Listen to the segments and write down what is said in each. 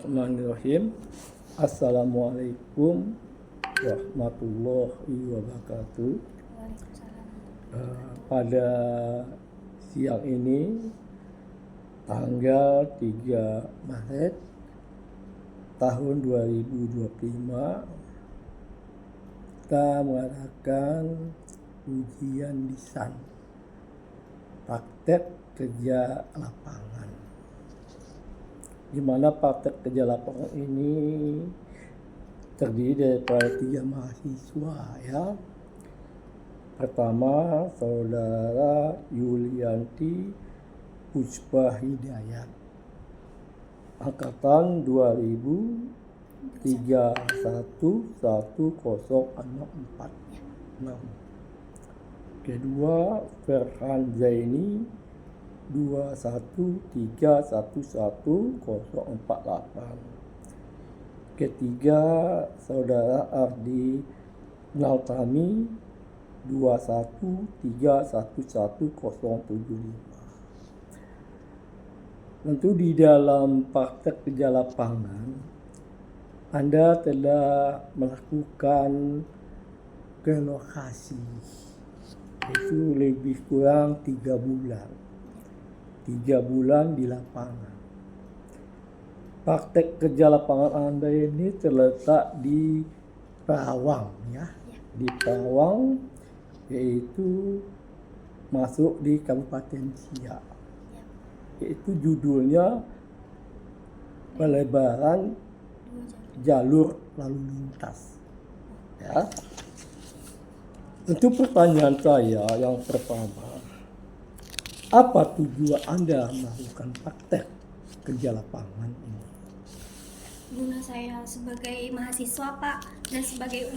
Bismillahirrahmanirrahim. Assalamualaikum warahmatullahi wabarakatuh. Pada siang ini tanggal 3 Maret tahun 2025 kita mengadakan ujian lisan praktek kerja lapangan, di mana praktek kerja lapangan ini terdiri daripada 3 mahasiswa ya. Pertama, saudara Yulianti Puspa Hidayat, angkatan 20311064. Kedua, Ferhan Zaini 21311048. Ketiga, saudara Ardi Nautami 21311075. Tentu di dalam praktek kerja lapangan Anda telah melakukan ke lokasi, itu lebih kurang 3 bulan. 3 bulan di lapangan. Praktek kerja lapangan Anda ini terletak di Perawang ya. Di Perawang, yaitu masuk di Kabupaten Siak. Yaitu judulnya pelebaran jalur lalu lintas. Ya. Tentu pertanyaan saya yang pertama, apa tujuan Anda melakukan praktek kerja lapangan ini? Guna saya sebagai mahasiswa Pak, dan sebagai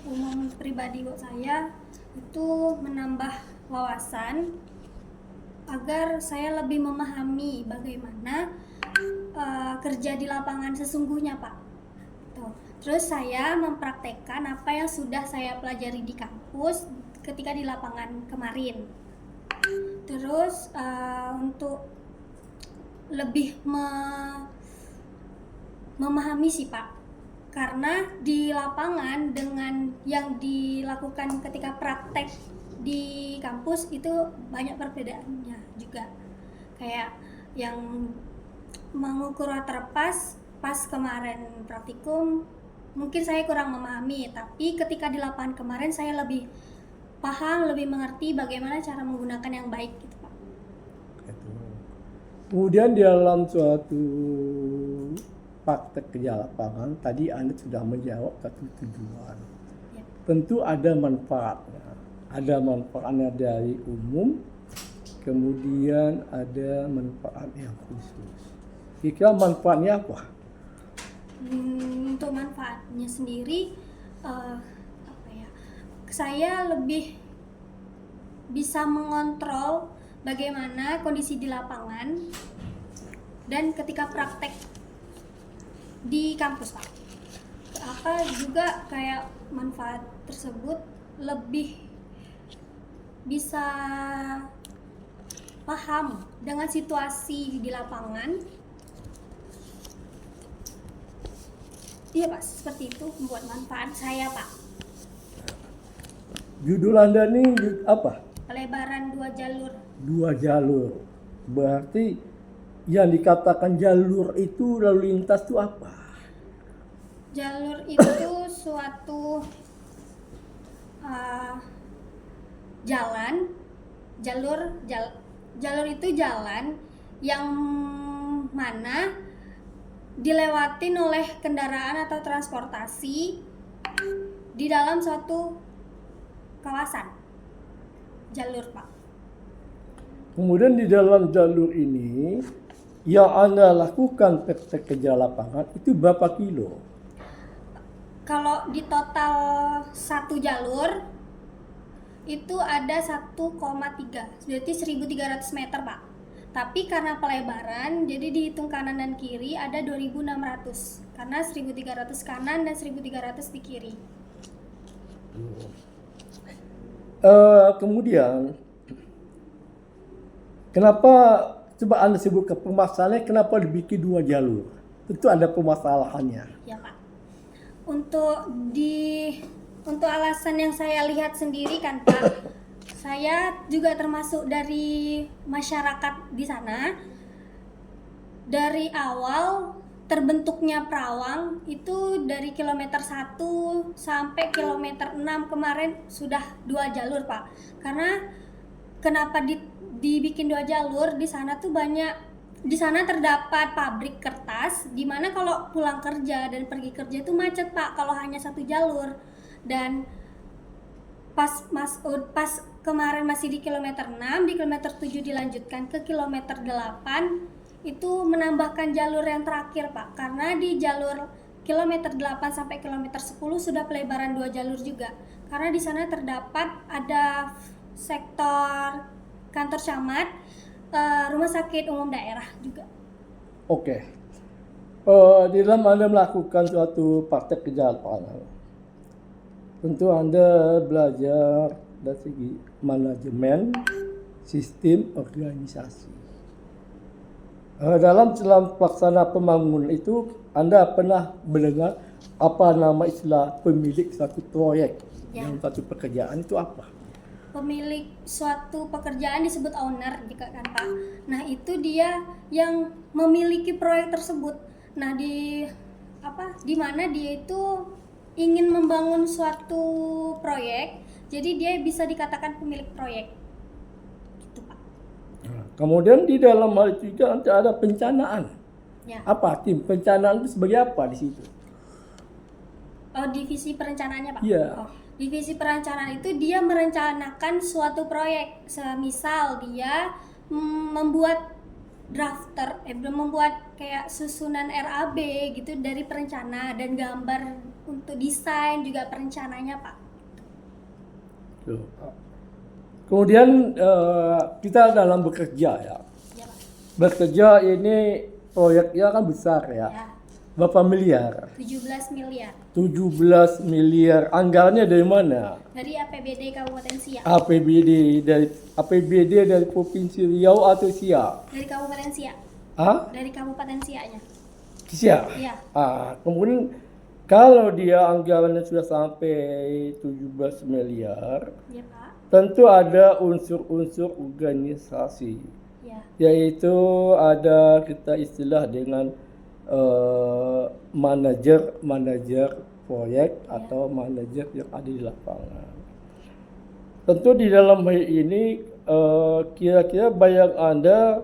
umum pribadi buat saya itu menambah wawasan agar saya lebih memahami bagaimana kerja di lapangan sesungguhnya Pak. Terus saya mempraktekkan apa yang sudah saya pelajari di kampus ketika di lapangan kemarin. Terus untuk lebih memahami sih Pak, karena di lapangan dengan yang dilakukan ketika praktek di kampus itu banyak perbedaannya juga. Kayak yang mengukur waterpass pas kemarin praktikum mungkin saya kurang memahami, tapi ketika di lapangan kemarin saya lebih paham, lebih mengerti bagaimana cara menggunakan yang baik gitu Pak. Kemudian di dalam suatu praktek kerja lapangan tadi Anda sudah menjawab satu tujuan. Ya. Tentu ada manfaatnya. Ada manfaatnya dari umum, kemudian ada manfaat yang khusus. Kira-kira manfaatnya apa? Untuk manfaatnya sendiri, saya lebih bisa mengontrol bagaimana kondisi di lapangan dan ketika praktek di kampus Pak. Juga kayak manfaat tersebut lebih bisa paham dengan situasi di lapangan. Iya Pak, seperti itu membuat manfaat saya Pak. Judul Anda ini apa? Pelebaran 2 jalur. 2 jalur. Berarti yang dikatakan jalur itu lalu lintas itu apa? Jalur itu suatu jalur itu jalan yang mana dilewatin oleh kendaraan atau transportasi di dalam suatu kawasan. Jalur Pak. Kemudian di dalam jalur ini yang Anda lakukan praktek kerja lapangan itu berapa kilo? Kalau di total satu jalur itu ada 1,3, berarti 1.300 meter Pak. Tapi karena pelebaran, jadi dihitung kanan dan kiri ada 2.600, karena 1.300 kanan dan 1.300 di kiri. Kemudian kenapa, coba Anda sebutkan permasalahannya kenapa dibikin 2 jalur? tentu ada permasalahannya. Ya Pak. Untuk alasan yang saya lihat sendiri kan Pak, saya juga termasuk dari masyarakat di sana. Dari awal terbentuknya Perawang itu dari kilometer 1 sampai kilometer 6 kemarin sudah 2 jalur Pak. Karena kenapa dibikin 2 jalur, di sana tuh banyak, di sana terdapat pabrik kertas, di mana kalau pulang kerja dan pergi kerja itu macet Pak kalau hanya 1 jalur. Dan pas kemarin masih di kilometer 6, di kilometer 7 dilanjutkan ke kilometer 8, itu menambahkan jalur yang terakhir Pak, karena di jalur kilometer 8 sampai kilometer 10 sudah pelebaran 2 jalur juga, karena di sana terdapat ada sektor kantor camat, rumah sakit umum daerah juga. Oke. Di dalam Anda melakukan suatu praktek kejahatan, tentu Anda belajar dari segi manajemen, sistem, organisasi. Dalam pelaksana pembangunan itu, Anda pernah mendengar apa nama istilah pemilik satu proyek dalam satu pekerjaan itu apa? Pemilik suatu pekerjaan disebut owner jika kan Pak. Nah itu dia yang memiliki proyek tersebut. Nah di mana dia itu ingin membangun suatu proyek, jadi dia bisa dikatakan pemilik proyek. Gitu Pak. Kemudian di dalam hal itu juga nanti ada pencanaan. Ya. Apa tim pencanaan itu sebagai apa di situ? Oh, divisi perencanaannya Pak. Iya. Oh, divisi perencanaan itu dia merencanakan suatu proyek. Semisal dia membuat drafter, membuat kayak susunan RAB gitu dari perencana, dan gambar untuk desain juga perencananya Pak. Tuh. Kemudian kita dalam bekerja ya. Ya Pak. Bekerja ini proyeknya kan besar ya. Ya. Berapa miliar? 17 miliar. 17 miliar. Anggarannya dari mana? Dari APBD Kabupaten Siak. APBD dari Provinsi Riau atau Siak? Dari Kabupaten Siak. Hah? Dari Kabupaten Siaknya. Siak? Iya. Kemudian kalau dia anggarannya sudah sampai 17 miliar, Ya Pak. tentu ada unsur-unsur organisasi. Ya. Yaitu ada kita istilah dengan manajer proyek atau manajer yang ada di lapangan. Tentu di dalam hal ini kira-kira bayang Anda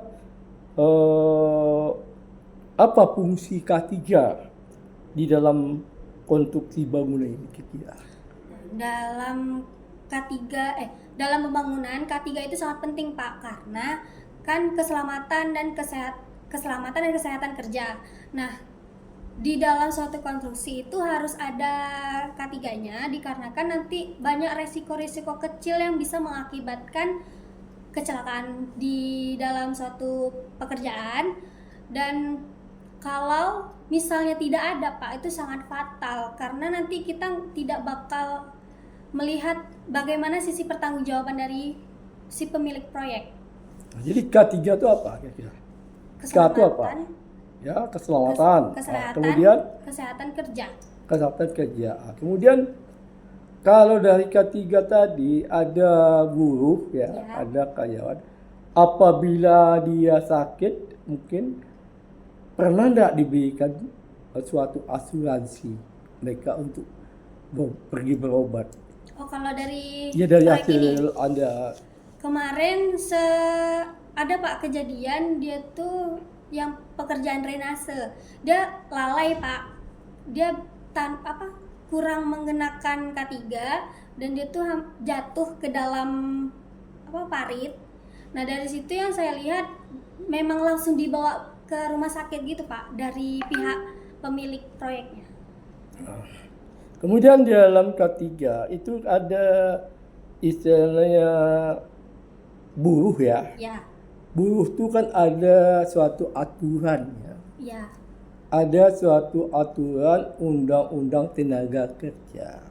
apa fungsi K3 di dalam konstruksi bangunan ini kira-kira? Dalam dalam pembangunan K3 itu sangat penting Pak, karena kan keselamatan dan kesehatan kerja. Nah, di dalam suatu konstruksi itu harus ada K3-nya, dikarenakan nanti banyak resiko-resiko kecil yang bisa mengakibatkan kecelakaan di dalam suatu pekerjaan. Dan kalau misalnya tidak ada Pak, itu sangat fatal, karena nanti kita tidak bakal melihat bagaimana sisi pertanggungjawaban dari si pemilik proyek. Nah, jadi K3 itu apa kira-kira? K itu apa? Ya, keselamatan. Kemudian kesehatan kerja. Kesehatan kerja. Kemudian kalau dari K3 tadi ada buruh ya, ada karyawan. Apabila dia sakit, mungkin pernah enggak diberikan suatu asuransi mereka untuk pergi berobat? Oh, kalau dari hasil ini, Anda kemarin ada Pak kejadian, dia tuh yang pekerjaan drainase, dia lalai Pak, dia kurang mengenakan K3 dan dia tuh jatuh ke dalam parit. Nah dari situ yang saya lihat memang langsung dibawa ke rumah sakit gitu Pak dari pihak pemilik proyeknya. Kemudian di dalam K3 itu ada istilahnya buruh ya. Ya. Buruh itu kan ada suatu aturan ya. Ya. Ada suatu aturan undang-undang tenaga kerja.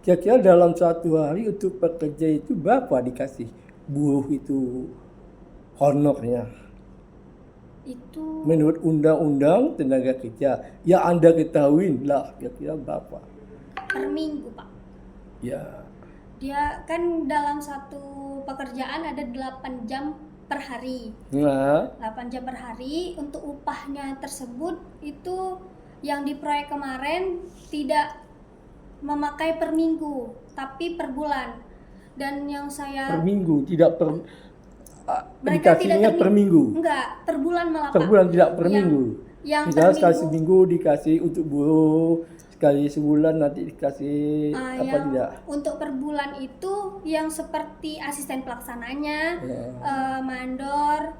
Kira-kira dalam satu hari untuk pekerja itu berapa dikasih buruh itu honornya? Itu menurut Undang-Undang Tenaga Kerja yang Anda ketahui lah kira-kira berapa? per minggu, Pak. Ya, Dia kan dalam satu pekerjaan ada 8 jam per hari. nah 8 jam per hari. Untuk upahnya tersebut itu yang di proyek kemarin tidak memakai per minggu, tapi per bulan. Dan yang per saya minggu tidak per mereka tidak dikasihnya per minggu. Enggak, per bulan malah, Per Pak. bulan tidak per Yang- minggu. Yang Misalnya per sekali minggu, seminggu dikasih untuk buruh, sekali sebulan nanti dikasih apa yang tidak? untuk per bulan itu yang seperti asisten pelaksananya, Ya. mandor,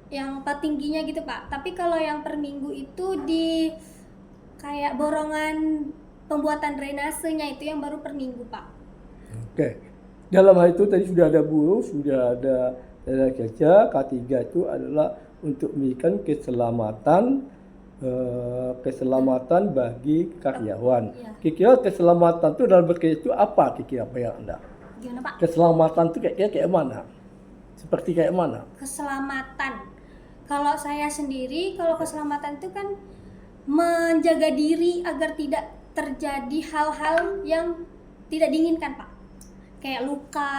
yang petingginya gitu, Pak. Tapi kalau yang per minggu itu di kayak borongan pembuatan drainasenya itu yang baru per minggu, Pak. Oke. Dalam hal itu tadi sudah ada buruh, sudah ada tenaga kerja. K3 itu adalah untuk memberikan keselamatan bagi karyawan. Iya. Kira-kira keselamatan itu dalam bekerja itu apa kira-kira bayang Anda? Gimana, Pak? Keselamatan itu kayak mana? Seperti kayak mana? Keselamatan. Kalau saya sendiri, kalau keselamatan itu kan menjaga diri agar tidak terjadi hal-hal yang tidak diinginkan, Pak. Kayak luka.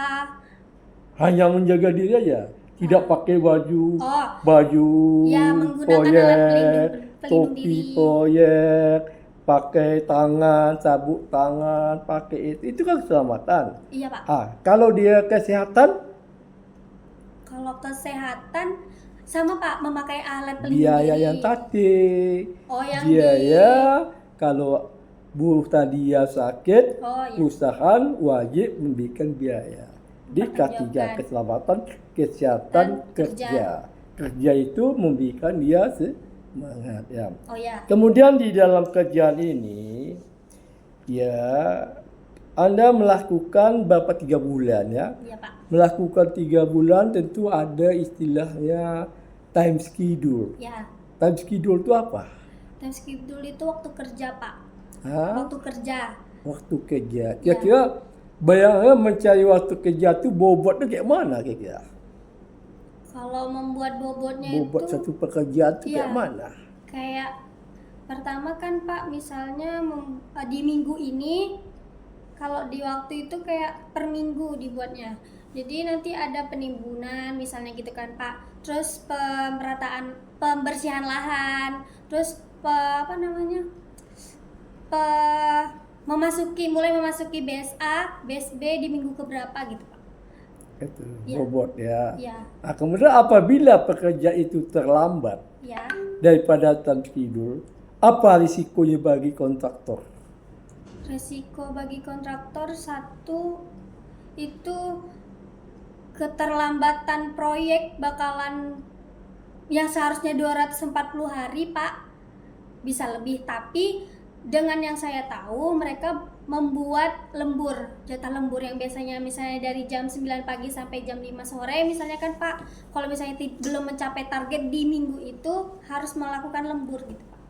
Hanya menjaga diri aja, tidak pakai baju Oh, baju ya, menggunakan alat pelindung topi diri. proyek, pakai tangan, sabuk tangan, pakai itu kan keselamatan. Iya, Pak. Kalau dia kesehatan, Kalau kesehatan sama, Pak, memakai alat pelindung biaya diri. yang tadi, Oh, yang biaya kalau buruh tadi ya sakit, Oh, iya. perusahaan wajib memberikan biaya. Di K3 Mempertanggungjawabkan. keselamatan kesehatan Dan kerja. kerja. Kerja itu memberikan dia semangat ya. Oh ya. Kemudian di dalam kerjaan ini ya Anda melakukan berapa 3 bulan ya. Iya, Pak. Melakukan 3 bulan tentu ada istilahnya time schedule. Ya. Time schedule itu apa? Time schedule itu waktu kerja, Pak. Hah? Waktu kerja. Waktu kerja. Kira-kira bayangnya mencari waktu kerja itu bobotnya kayak mana kira-kira? Kalau membuat bobotnya Bobot itu satu pekerjaan itu kayak Iya. mana? kayak pertama kan, Pak, misalnya di minggu ini, kalau di waktu itu kayak per minggu dibuatnya. Jadi nanti ada penimbunan misalnya gitu kan, Pak. Terus pembersihan lahan, terus mulai memasuki BSA, BSB di minggu keberapa gitu, Pak. Itu Iya. bobot ya. Ya, Kemudian apabila pekerja itu terlambat ya. daripada time schedule, apa risikonya bagi kontraktor? Resiko bagi kontraktor satu itu keterlambatan proyek bakalan yang seharusnya 240 hari, Pak, bisa lebih. Tapi dengan yang saya tahu mereka membuat jatah lembur yang biasanya misalnya dari jam 9 pagi sampai jam 5 sore misalnya kan, Pak. Kalau misalnya belum mencapai target di minggu itu harus melakukan lembur gitu, Pak.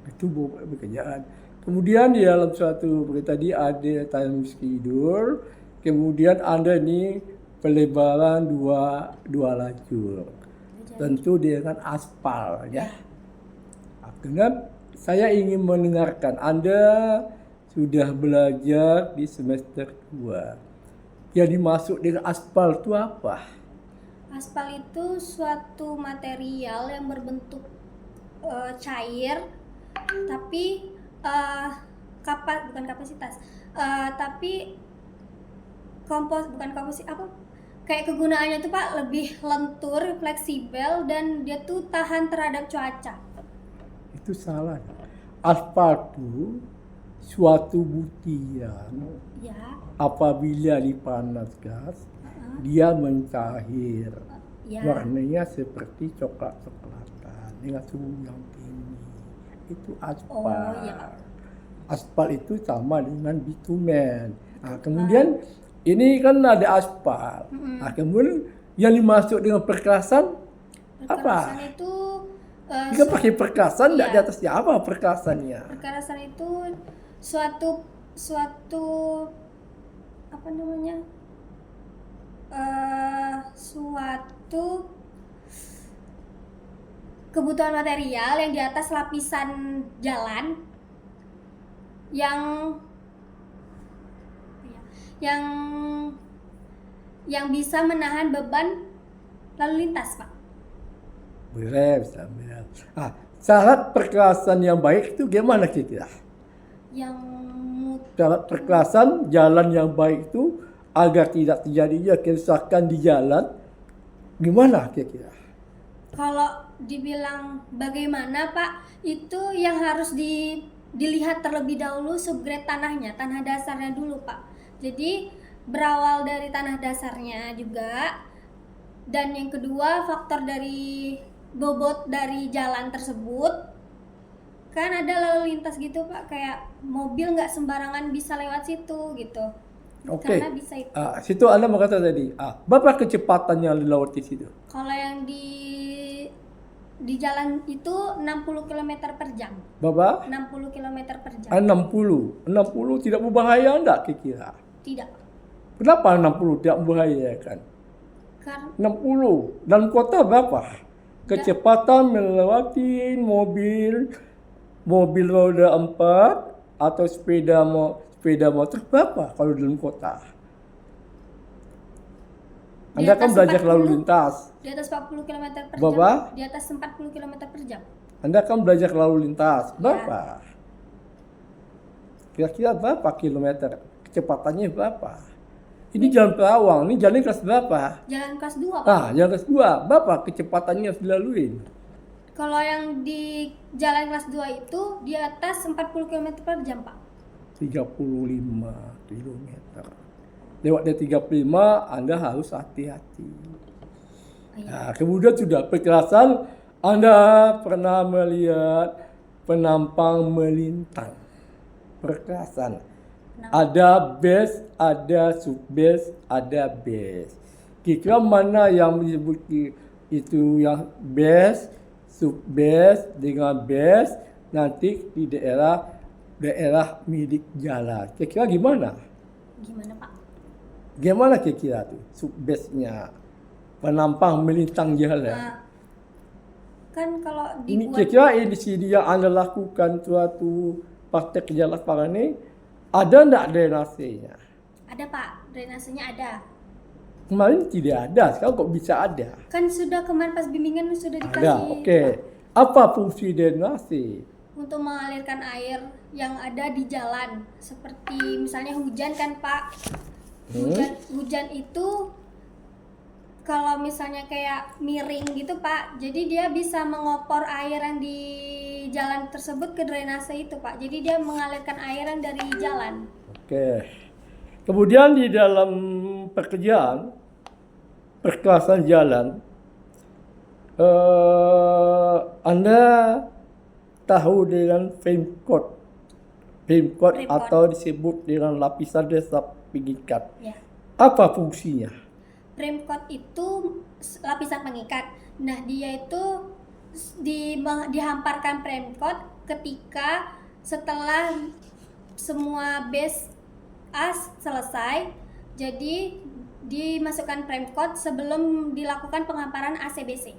Itu bobot pekerjaan. Kemudian di dalam suatu tadi ada time schedule, kemudian ada nih pelebaran dua lajur. Tentu dengan aspal ya. Kemudian saya ingin mendengarkan Anda sudah belajar di semester 2. Yang dimaksud dengan aspal itu apa? Aspal itu suatu material yang berbentuk cair, tapi bukan kapasitas, tapi bukan komposit apa? Kayak kegunaannya tuh, Pak, lebih lentur, fleksibel, dan dia tuh tahan terhadap cuaca. Itu salah. Aspal itu suatu butiran Ya, apabila dipanaskan dia mencair. ya. Warnanya seperti coklat-coklatan dengan suhu yang tinggi. Itu aspal. Oh, iya. Aspal itu sama dengan bitumen. Kemudian ini kan ada aspal. Kemudian yang dimaksud dengan perkasan Perkerasan apa? itu Jika pakai perkasan, tidak Iya. di atasnya apa perkasannya? perkerasan itu suatu apa namanya? Suatu kebutuhan material yang di atas lapisan jalan yang yang yang bisa menahan beban lalu lintas, Pak. Boleh, bisa. Syarat perkelasan yang baik itu gimana kira-kira? Yang Syarat perkelasan jalan yang baik itu agar tidak terjadinya kerusakan di jalan, gimana kira-kira? kalau dibilang bagaimana, Pak, itu yang harus dilihat terlebih dahulu subgrade tanahnya, tanah dasarnya dulu, Pak. Jadi berawal dari tanah dasarnya juga, dan yang kedua faktor dari bobot dari jalan tersebut. Kan ada lalu lintas gitu, Pak, kayak mobil nggak sembarangan bisa lewat situ gitu. Oke. Karena bisa itu. Situ Anda berkata tadi, berapa kecepatan yang dilewati situ? Kalau yang di jalan itu 60 km per jam. Berapa? 60 km per jam. 60. 60 tidak berbahaya enggak kira-kira? Tidak. Kenapa 60 tidak membahayakan? Karena 60. Dalam kota berapa? Kecepatan melewati mobil roda 4 atau sepeda motor berapa kalau dalam kota? Anda kan belajar lalu lintas. Di atas 40 km per Berapa? jam. Di atas 40 km per jam. Anda kan belajar lalu lintas. Berapa? Kira-kira berapa kilometer? Kecepatannya berapa? Ini jalan Perawang, ini jalan kelas berapa? Jalan kelas 2, Pak. Jalan kelas 2. Berapa kecepatannya yang harus dilalui? Kalau yang di jalan kelas 2 itu di atas 40 km per jam, Pak. 35 kilometer. Lewat dari 35, Anda harus hati-hati. Nah, kemudian sudah perkerasan, Anda pernah melihat penampang melintang. Perkerasan. Ada base, ada subbase, ada base. Kira mana yang disebut itu yang base, subbase dengan base nanti di daerah milik jalan. Kira-kira gimana? Gimana, Pak? Gimana kira-kira tuh subbase-nya? Penampang melintang jalan. Nah, kan kalau Ini dibuat kira-kira di sini yang Anda lakukan suatu praktek jalan sekarang ini ada enggak drainasenya? ada, Pak, drainasenya ada. Kemarin tidak ada, sekarang kok bisa ada? Kan sudah kemarin pas bimbingan sudah Ada, dikasih oke. Apa fungsi drainase? untuk mengalirkan air yang ada di jalan. Seperti misalnya hujan kan, Pak. Hujan itu kalau misalnya kayak miring gitu, Pak, jadi dia bisa mengopor air yang di jalan tersebut ke drainase itu, Pak. Jadi dia mengalirkan air yang dari jalan. Oke. Kemudian di dalam pekerjaan perkelasan jalan, Anda tahu dengan frame coat atau disebut dengan lapisan dasar pengikat. Ya. Apa fungsinya? Frame coat itu lapisan pengikat. Nah, dia itu dihamparkan frame coat ketika setelah semua base as selesai. Jadi dimasukkan frame coat sebelum dilakukan penghamparan ACBC.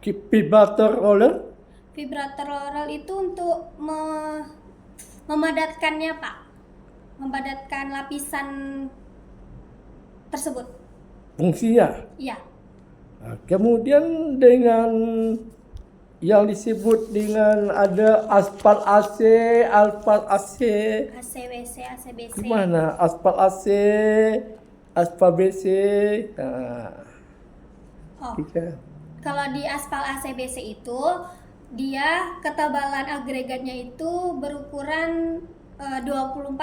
Vibrator roller? Vibrator roller itu untuk memadatkannya, Pak. Memadatkan lapisan tersebut. Fungsinya? Iya. Kemudian dengan yang disebut dengan ada aspal AC, ACWC, ACBC. gimana? Aspal AC, aspal BC. Kalau di aspal ACBC itu dia ketebalan agregatnya itu berukuran 24,5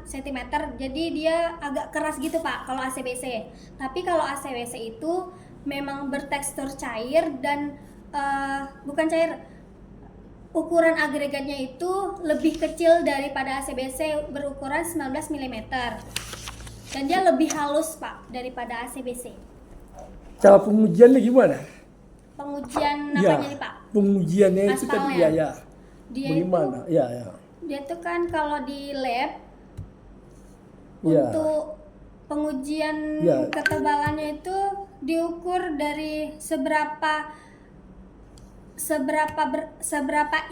cm. Jadi dia agak keras gitu, Pak, kalau ACBC. Tapi kalau ACWC itu memang bertekstur cair dan bukan cair. Ukuran agregatnya itu lebih kecil daripada ACBC, berukuran 19 mm. Dan dia lebih halus, Pak, daripada ACBC. Cara pengujiannya gimana? Pengujian apanya nih, Pak? Pengujiannya itu tadi Aspalnya. ya. Dia Bagaimana? itu Ya. dia tuh kan kalau di lab Ya. untuk pengujian Ya. ketebalannya itu diukur dari seberapa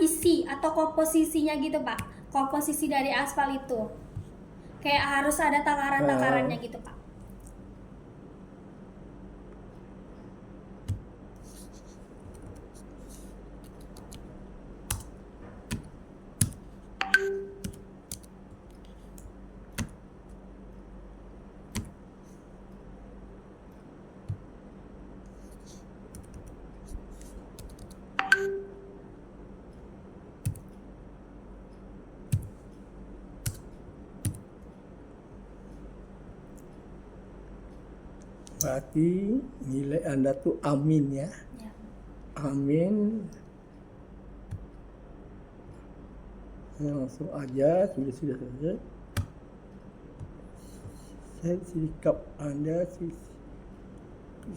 isi atau komposisinya gitu Pak. Komposisi dari aspal itu. Kayak harus ada takaran-takarannya gitu Pak. Berarti nilai Anda tuh amin ya. Ya. Amin. Langsung aja, sudah saja. Saya sikap Anda sih,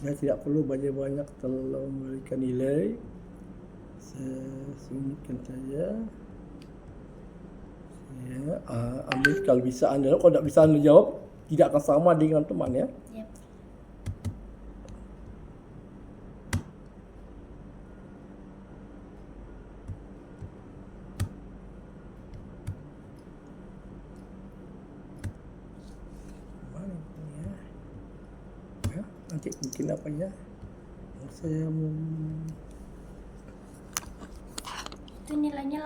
saya tidak perlu banyak-banyak terlalu memberikan nilai. Saya sunyikan saja. Ya, ambil kalau bisa Anda, kalau tidak bisa Anda jawab, tidak akan sama dengan teman ya. Yep. Mana ini ya? Ya, nanti mungkin apa ya? Saya mau Itu nilainya